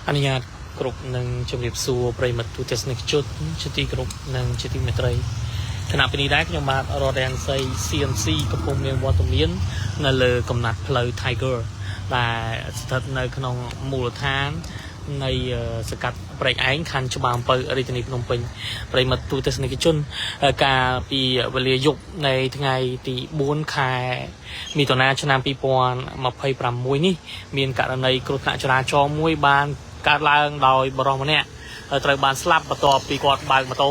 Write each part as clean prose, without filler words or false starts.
អនុញ្ញាតគ្រប់នឹងជំរាបសួរប្រិមត្តទូទស្សនិកជនជាទីគោរពនិងជាទីមេត្រីគណៈពេលនេះដែរខ្ញុំបាទរតរាំងសី CMC កំពុងមានវត្តមាននៅលើកំណាត់ផ្លូវ Tiger ដែលស្ថិតនៅក្នុងមូលដ្ឋាននៃសកាត់ព្រែកឯងខណ្ឌច្បារអំពៅរាជធានីភ្នំពេញប្រិមត្តទូទស្សនិកជនកាលពីវេលាយប់នៃថ្ងៃទី4ខែមិថុនាឆ្នាំ2026នេះមានករណីគ្រោះថ្នាក់ចរាចរណ៍មួយបានកើតឡើងដោយបរិសម្នាក់ត្រូវបានស្លាប់បន្ទាប់ពីគាត់បើកម៉ូតូ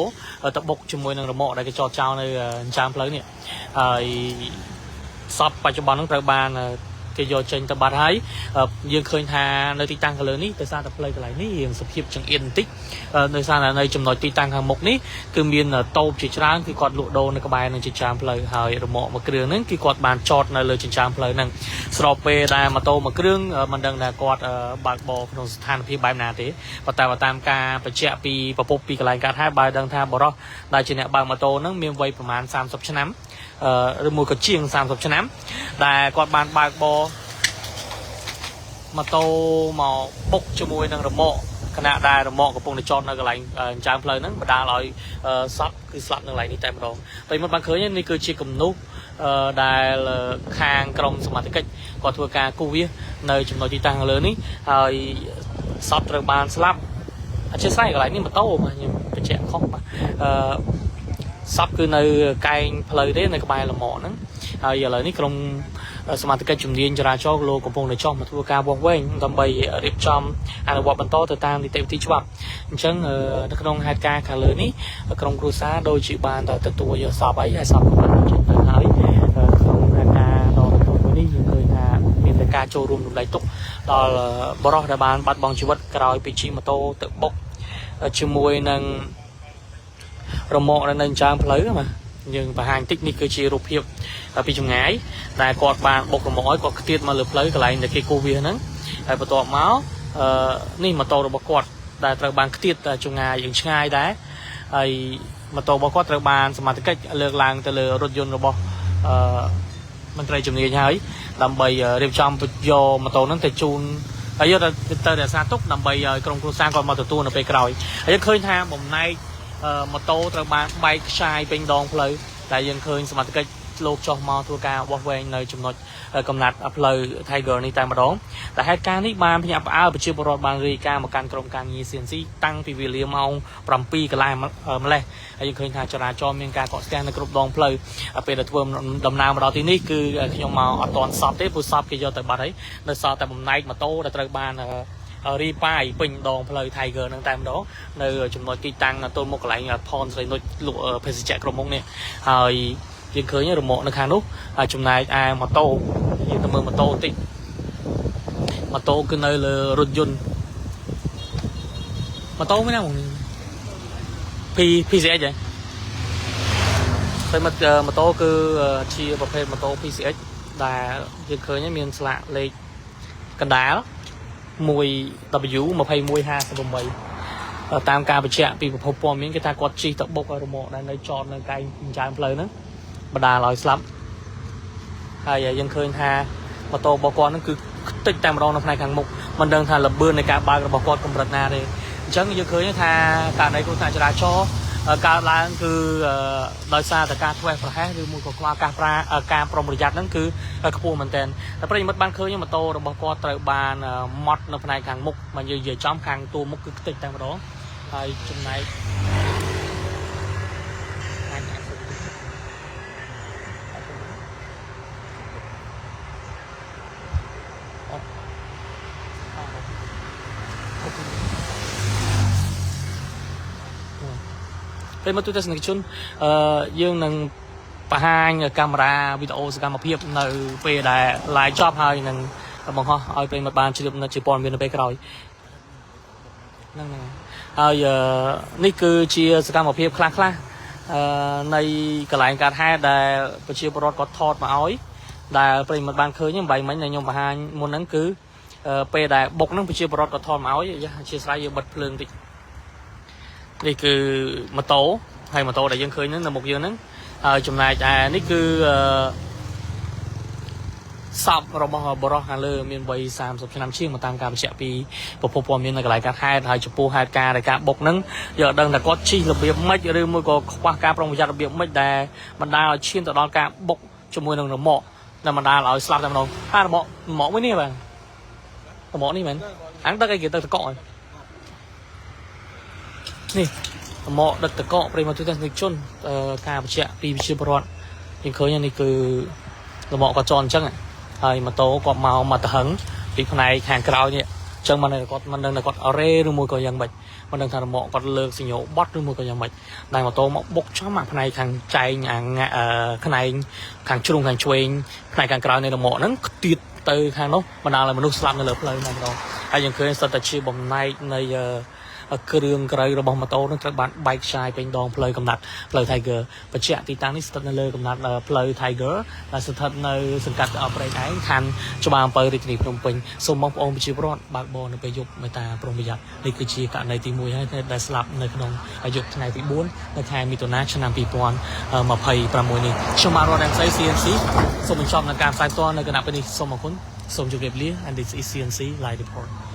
ទៅបុកជាមួយនឹងរមាក់ដែលគេចតចោលនៅចាមផ្លូវនេះហើយសពបច្ចុប្បន្ននឹងត្រូវបានគេយកចេញទៅបាត់ហើយយើងឃើញថានៅទីតាំងខាងលើនេះដោយសារតែផ្លូវកន្លែងនេះរៀងសភាពចង្អៀតបន្តិចដោយសារតែនៅចំណុចទីតាំងខាងមុខនេះគឺមានតូបជាច្រើនគឺគាត់លក់ដូរនៅក្បែរនឹងចិញ្ចើមផ្លូវហើយរមាក់មួយគ្រឿងហ្នឹងគឺគាត់បានចតនៅលើចិញ្ចើមផ្លូវហ្នឹងស្របពេលដែលម៉ូតូមួយគ្រឿងមិនដឹងថាគាត់បើកបរក្នុងស្ថានភាពបែបណាទេប៉ុន្តែតាមការបញ្ជាក់ពីប្រពន្ធពីកន្លែងកាត់ហើយបើដឹងថាបរិសដែលជាអ្នកបើកម៉ូតូហ្នឹងមានវ័យប្រហែល30ឆ្នាំឬមួយក៏ជាង30ឆ្នាំដែលគាត់បានបើកបរម៉ូតូមកបុកជាមួយនឹងរមាក់ខណៈដែលរមាក់កំពុងតែចតនៅកន្លែងចាមផ្លូវហ្នឹងបណ្ដាលឲ្យសពគឺស្លាប់នៅកន្លែងនេះតែម្ដងតែមិនបានឃើញនេះគឺជាគំនុះដែលខាងក្រមសមត្ថកិច្ចគាត់ធ្វើការគូសវាសនៅចំណុចទីតាំងលើនេះហើយសពត្រូវបានស្លាប់អធិស្ឋានកន្លែងនេះម៉ូតូបាទខ្ញុំបញ្ជាក់ខុសបាទសពគឺនៅកែងផ្លូវទេនៅក្បែរលំហ្នឹងហើយឥឡូវនេះក្រុមសមាជិកជំនាញចរាចរណ៍លោកកំពុងតែចោះមកធ្វើការវាស់វែងដើម្បីរៀបចំអនុវត្តបន្តទៅតាមនីតិវិធីច្បាប់អញ្ចឹងនៅក្នុងហេតុការណ៍ខាងលើនេះក្រុមគ្រួសារដូចជាបានទទួលយកសពអីហើយសពបានចេញទៅហើយក្នុងហេតុការណ៍ដ៏រំភើបមួយនេះយើងឃើញថាមានតែការចូលរួមរំលែកទុក្ខដល់បរិសុទ្ធដែលបានបាត់បង់ជីវិតក្រោយពីជិះម៉ូតូទៅបុកជាមួយនឹងរមាក់នៅចាមផ្លូវបាទយើងបង្ហាញតិចនេះគឺជារូបភាពពីចម្ងាយដែលគាត់បានបុករមាក់ឲ្យគាត់ខ្ទាតមកលើផ្លូវកន្លែងដែលគេគូសវាសហ្នឹងហើយបន្ទាប់មកនេះម៉ូតូរបស់គាត់ដែលត្រូវបានខ្ទាតចម្ងាយយ៉ាងឆ្ងាយដែរហើយម៉ូតូរបស់គាត់ត្រូវបានសមាជិកលើកឡើងទៅលើរថយន្តរបស់មន្ត្រីជំនាញហើយដើម្បីរៀបចំយកម៉ូតូហ្នឹងទៅជូនហើយយកទៅរក្សាទុកដើម្បីឲ្យក្រុមគ្រួសារគាត់មកទទួលនៅពេលក្រោយហើយយើងឃើញថាបំណែកម៉ូតូត្រូវបានបែកខ្ចាយពេញដងផ្លូវដែលយើងឃើញសមាជិកលោកចុះមកធ្វើការវាស់វែងនៅចំណុចកំណាត់ផ្លូវ Tiger នេះតែម្ដងតែហេតុការណ៍នេះបានភ្ញាក់ផ្អើលប្រជាពលរដ្ឋបានរាយការណ៍មកកាន់ក្រុមការងារ CNC តាំងពីវេលាម៉ោង7កន្លះម្លេះហើយយើងឃើញថាចរាចរណ៍មានការកកស្ទះនៅគ្រប់ដងផ្លូវពេលដែលធ្វើដំណើរមកដល់ទីនេះគឺខ្ញុំមកអត់ទាន់សពទេព្រោះសពគេយកទៅបាត់ហើយនៅសល់តែបំណែកម៉ូតូដែលត្រូវបានរីប៉ាយពេញដងផ្លូវ Tiger ហ្នឹងតែម្ដងនៅចំណុចទីតាំងទល់មុខកន្លែងផនស្រីនុចលក់ភេសជ្ជៈក្រុមមុខនេះហើយយើងឃើញរមាក់នៅខាងនោះហើយចំណែកឯម៉ូតូយើងទៅមើលម៉ូតូបន្តិចម៉ូតូគឺនៅលើរថយន្តម៉ូតូមានណាបងPCX ហ៎តែម៉ូតូគឺជាប្រភេទម៉ូតូ PCX ដែលយើងឃើញមានស្លាកលេខកណ្ដាល1W2158តាមការបញ្ជាក់ពីប្រភពព័ត៌មានគេថាគាត់ជិះទៅបុករមាក់ដែលនៅចតនៅកែងចាមផ្លូវហ្នឹងបណ្ដាលឲ្យស្លាប់ហើយយើងឃើញថាម៉ូតូរបស់គាត់ហ្នឹងគឺខ្ទេចតែម្ដងនៅផ្នែកខាងមុខមិនដឹងថាល្បឿននៃការបើករបស់គាត់កម្រិតណាទេអញ្ចឹងយើងឃើញថាករណីគ្រោះថ្នាក់ចរាចរណ៍កើតឡើងគឺដោយសារតែការធ្វេសប្រហែសឬមួយក៏ខ្វះការប្រុងប្រយ័ត្នហ្នឹងគឺខ្ពស់មែនទែនតែប្រិយមិត្តបានឃើញម៉ូតូរបស់គាត់ត្រូវបានម៉ត់នៅផ្នែកខាងមុខមកយើងនិយាយចំខាងតួមុខគឺខ្ទេចតែម្ដងហើយចំណែកពេលមកទូទស្សនិកជនយើងនឹងបង្ហាញកាមេរ៉ាវីដេអូសកម្មភាពនៅពេលដែល live ចប់ហើយនឹងបង្ហោះឲ្យប្រិយមិត្តបានជ្រាបនៅជាព័ត៌មាននៅពេលក្រោយហ្នឹងហើយនេះគឺជាសកម្មភាពខ្លះនៃកន្លែងកើតហេតុដែលប្រជាពលរដ្ឋគាត់ថតមកឲ្យដែលប្រិយមិត្តបានឃើញហ្នឹងបាយមិញដែលខ្ញុំបង្ហាញមុនហ្នឹងគឺពេលដែលបុកហ្នឹងប្រជាពលរដ្ឋគាត់ថតមកឲ្យអធិស្ឋានយើងបិទភ្លើងតិចនេះគឺម៉ូតូហើយម៉ូតូដែលយើងឃើញហ្នឹងនៅមុខយើងហ្នឹងហើយចំណែកឯនេះគឺ សពរបស់បរោះខាងលើមានវ័យ30ឆ្នាំជាងមកតាមការបញ្ជាក់ពីប្រភពព័ត៌មាននៅកន្លែងកាត់ហេតុហើយចំពោះហេតុការណ៍នៃការបុកហ្នឹងយកដឹងថាគាត់ជិះរបៀបម៉េចឬមួយក៏ខ្វះការប្រុងប្រយ័ត្នរបៀបម៉េចដែលបណ្ដាលឲ្យឈានទៅដល់ការបុកជាមួយនឹងរមាក់ដែលបណ្ដាលឲ្យស្លាប់តែម្ដងហើយរមាក់មួយនេះបាទរមាក់នេះមែនអាំងទឹកអីគេទឹកតកកនេះរមាក់ដឹកតកកប្រិមត្តទូទាំងជនការបញ្ជាក់ពីវិជាប្រវត្តិយើងឃើញនេះគឺរមាក់ក៏ចន់អញ្ចឹងហើយម៉ូតូគាត់មកទៅហឹងពីផ្នែកខាងក្រោយនេះអញ្ចឹងមិនគាត់មិនដឹងថាគាត់អរេឬមួយក៏យ៉ាងម៉េចមិនដឹងថារមាក់គាត់លើកសញ្ញោបត់ឬមួយក៏យ៉ាងម៉េចដែលម៉ូតូមកបុកចំអាផ្នែកខាងចែងផ្នែកខាងជ្រុងខាងឆ្វេងផ្នែកខាងក្រោយនៃរមាក់ហ្នឹងខ្ទាតទៅខាងនោះបណ្ដាលឲ្យមនុស្សស្លាប់នៅលើផ្លូវតែម្ដងហើយយើងឃើញសិតតែជាបំណែកនៃគ្រឿងក្រៅរបស់ម៉ូតូនឹងត្រូវបានបែកខ្ចាយពេញដងផ្លូវកំណាត់ផ្លូវ Tiger បញ្ជាក់ទីតាំងនេះស្ថិតនៅលើកំណាត់ផ្លូវ Tiger ដែលស្ថិតនៅសង្កាត់អព្រែកឯងខណ្ឌច្បារអំពៅរាជធានីភ្នំពេញសូមបងប្អូនប្រជាពលរដ្ឋបើកបរនៅពេលយប់មេត្តាប្រុងប្រយ័ត្ននេះគឺជាករណីទី1ហើយដែលស្លាប់នៅក្នុងយប់ថ្ងៃទី4នៅខែមិថុនាឆ្នាំ2026នេះខ្ញុំបាទរតនសី CNC សូមបញ្ចប់នឹងការផ្សាយផ្ទាល់នៅគណៈពេលនេះសូមអរគុណសូមជម្រាបលា and this is CNC live report